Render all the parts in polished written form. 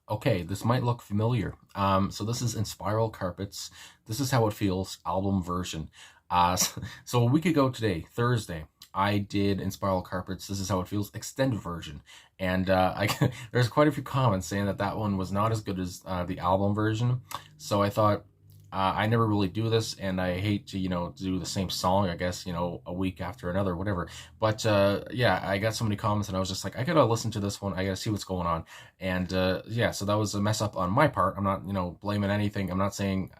Okay, this might look familiar. So this is Inspiral Carpets. This is How It Feels album version. So a week ago today, Thursday, I did Inspiral Carpets. This is How It Feels extended version, and there's quite a few comments saying that that one was not as good as the album version. So I thought I never really do this, and I hate to, do the same song, I guess, a week after another, whatever. But yeah, I got so many comments, and I was just like, I gotta listen to this one. I gotta see what's going on. And yeah, so that was a mess up on my part. I'm not, blaming anything. I'm not saying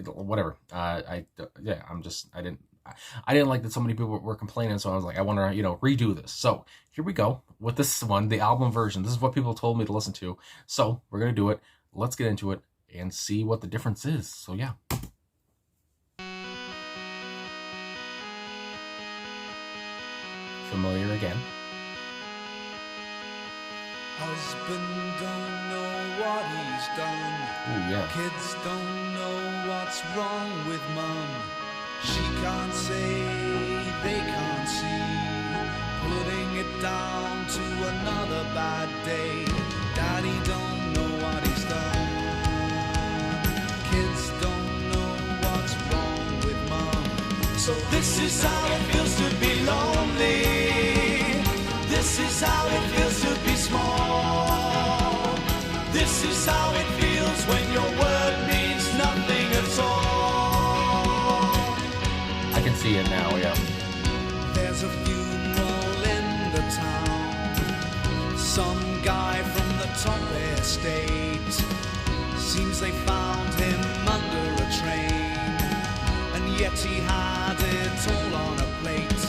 whatever. Yeah, I didn't like that so many people were complaining, so I was like, I want to, redo this. So here we go with this one, the album version. This is what people told me to listen to. So we're gonna do it. Let's get into it and see what the difference is. So yeah. Familiar again. Husband don't know what he's done. Ooh, yeah. Kids don't know what's wrong with mum. She can't say, they can't see. Putting it down to another bad day. Daddy don't know what he's done. Kids don't know what's wrong with mom. So this is how it feels to be lonely. This is how it feels to be small. This is how it feels when your word means nothing at all. I can see it now, yeah. There's a funeral in the town. Some guy from the top estate. Seems they found him under a train, and yet he had it all on a plate.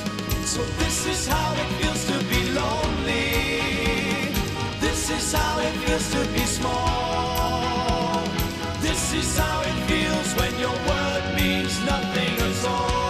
So this is how it feels to be lonely. This is how it feels to be small. This is how it feels when your word means nothing at all.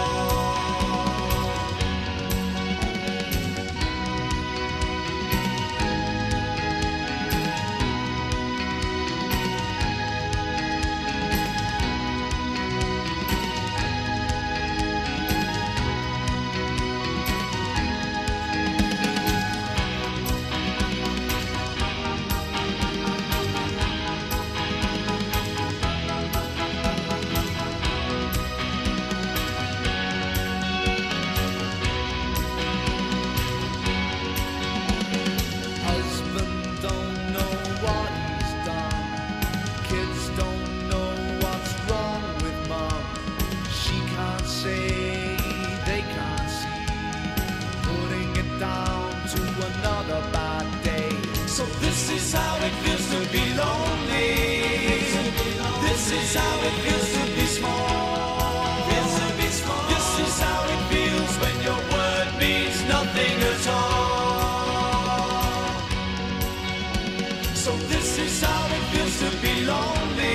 So this is how it feels to be lonely. This is how it feels to be small. This is how it feels when your word means nothing at all. So this is how it feels to be lonely.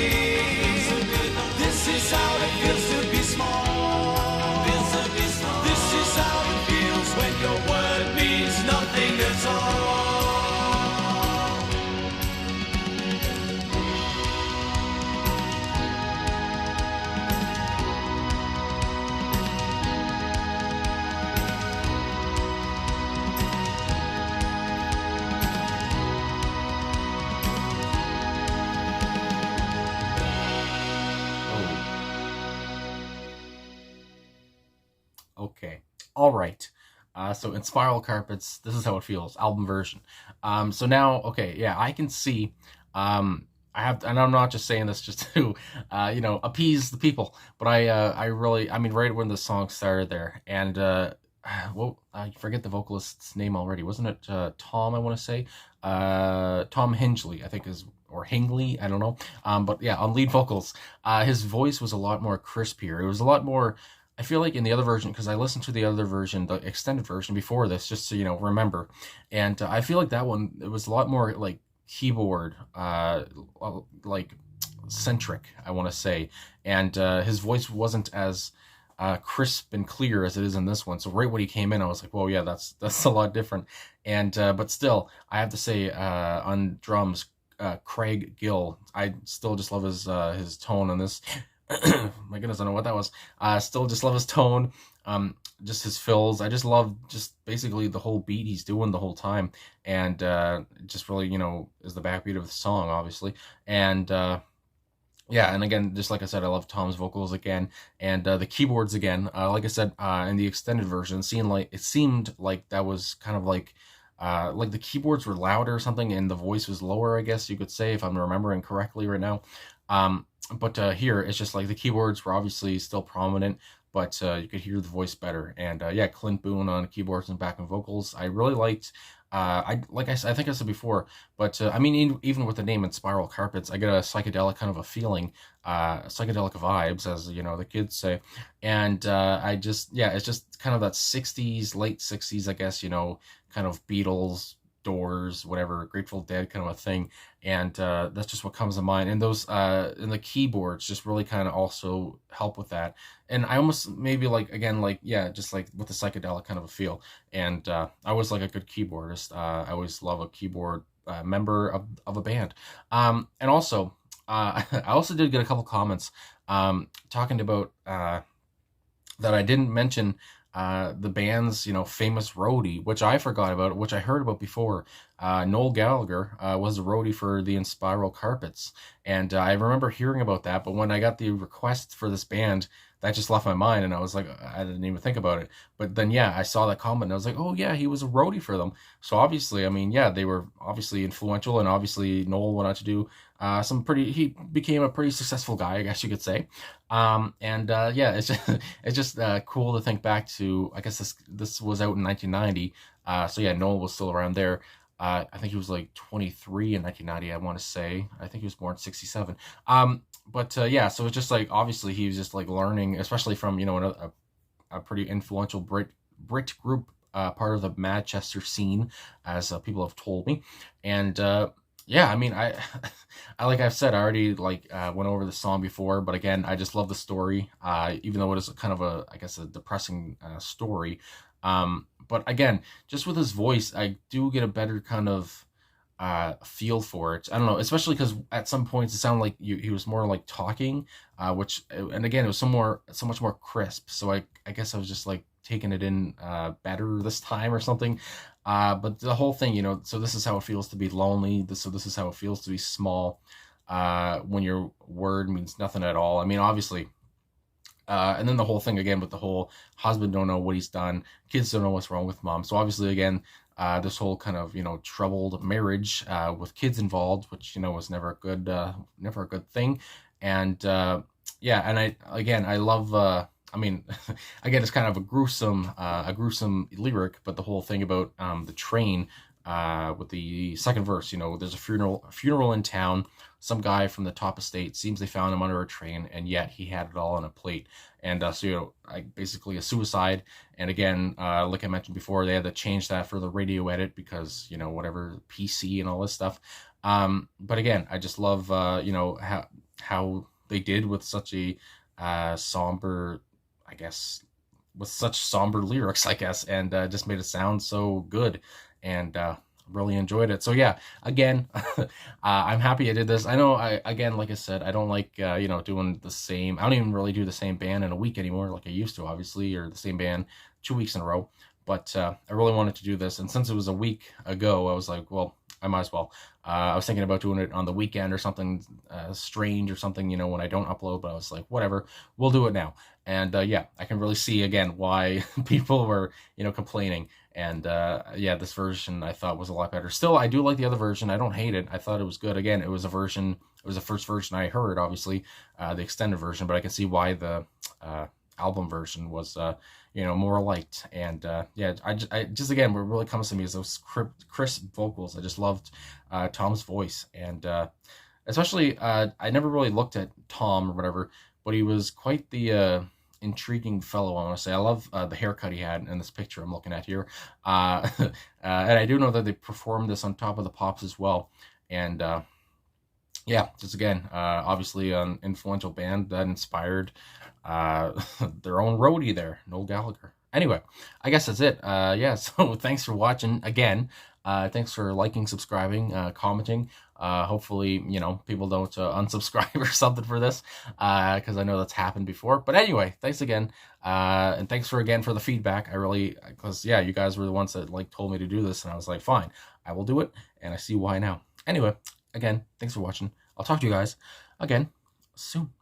This is how it feels to be small. This is how it feels when your word means nothing at all. Okay. All right. So Inspiral Carpets, this is how it feels, album version. So now, okay, yeah, I can see, I have, and I'm not just saying this just to, appease the people, but I mean, right when the song started there, and, well, I forget the vocalist's name already. Wasn't it, Tom, I want to say? Tom Hingley, I think or Hingley, I don't know. But yeah, on lead vocals, his voice was a lot more crispier. It was a lot more, I feel like in the other version, because I listened to the other version, the extended version before this, just to, remember. And I feel like that one, it was a lot more like keyboard, like centric, I want to say. And his voice wasn't as crisp and clear as it is in this one. So right when he came in, I was like, whoa, yeah, that's a lot different. And but still, I have to say, on drums, Craig Gill, I still just love his tone on this. My goodness, I don't know what that was. Still just love his tone, just his fills. I just love just basically the whole beat he's doing the whole time, and just really, is the backbeat of the song, obviously. And yeah, and again, just like I said, I love Tom's vocals again, and the keyboards again. Like I said, in the extended version, it seemed like that was kind of like the keyboards were louder or something, and the voice was lower. I guess you could say, if I'm remembering correctly right now. But here it's just like the keyboards were obviously still prominent, but you could hear the voice better. And yeah, Clint Boone on keyboards and backing vocals. I really liked. I like I said, I think I said before, but I mean, even with the name Inspiral Carpets, I get a psychedelic kind of a feeling, psychedelic vibes, as the kids say. And I just, yeah, it's just kind of that '60s, late '60s, I guess, kind of Beatles, Doors, whatever, Grateful Dead kind of a thing. And that's just what comes to mind. And those and the keyboards just really kind of also help with that. And I almost maybe like, again, like, yeah, just like with the psychedelic kind of a feel. And I was like a good keyboardist. I always love a keyboard member of a band. And also, I also did get a couple comments talking about that I didn't mention the band's famous roadie, which I forgot about, which I heard about before. Noel Gallagher was a roadie for the Inspiral Carpets, and I remember hearing about that. But when I got the request for this band, that just left my mind, and I was like, I didn't even think about it. But then, yeah, I saw that comment, and I was like, oh yeah, he was a roadie for them. So obviously, I mean, yeah, they were obviously influential, and obviously Noel went on to do some pretty. He became a pretty successful guy, I guess you could say. And yeah, it's just cool to think back to. I guess this was out in 1990. So yeah, Noel was still around there. I think he was like 23 in 1990. I want to say. I think he was born in '67. But yeah, so it's just like obviously he was just like learning, especially from a pretty influential Brit group, part of the Manchester scene, as people have told me. And yeah, I mean, I like I've said, I already like went over the song before, but again, I just love the story, even though it is kind of I guess, a depressing story. But again, just with his voice, I do get a better kind of feel for it. I don't know, especially because at some points it sounded like he was more like talking, which, and again, it was so much more crisp. So I guess I was just like taking it in better this time or something. But the whole thing, so this is how it feels to be lonely. So this is how it feels to be small, when your word means nothing at all. I mean, obviously. And then the whole thing again with the whole husband don't know what he's done, kids don't know what's wrong with mom. So obviously again, this whole kind of troubled marriage with kids involved, which was never a good thing. And yeah, and I love. I mean, again, it's kind of a gruesome lyric, but the whole thing about the train, with the second verse, there's a funeral in town. Some guy from the top estate seems they found him under a train, and yet he had it all on a plate. And so basically a suicide. And again, like I mentioned before, they had to change that for the radio edit because whatever, PC and all this stuff. But again, I just love how they did with such a somber, I guess, with such somber lyrics, I guess, and just made it sound so good. And really enjoyed it. So yeah, again, I'm happy I did this. I know, like I said, I don't like doing the same. I don't even really do the same band in a week anymore, like I used to, obviously, or the same band 2 weeks in a row. But I really wanted to do this, and since it was a week ago, I was like, well, I might as well. I was thinking about doing it on the weekend or something strange or something, when I don't upload, but I was like, whatever, we'll do it now. And yeah, I can really see again why people were, complaining. And yeah, this version I thought was a lot better. Still, I do like the other version. I don't hate it. I thought it was good. Again, it was the first version I heard, obviously, the extended version, but I can see why the album version was more liked. And yeah, I just again, what really comes to me is those crisp vocals. I just loved Tom's voice. And especially I never really looked at Tom or whatever, but he was quite the intriguing fellow, I want to say. I love the haircut he had in this picture I'm looking at here. And I do know that they performed this on Top of the Pops as well. And yeah, just again, obviously an influential band that inspired their own roadie there, Noel Gallagher. Anyway, I guess that's it. Yeah, so thanks for watching again. Thanks for liking, subscribing, commenting. Hopefully, people don't unsubscribe or something for this, because I know that's happened before. But anyway, thanks again, and thanks for the feedback. I really, because yeah, you guys were the ones that told me to do this, and I was like, fine, I will do it, and I see why now. Anyway, again, thanks for watching. I'll talk to you guys again soon.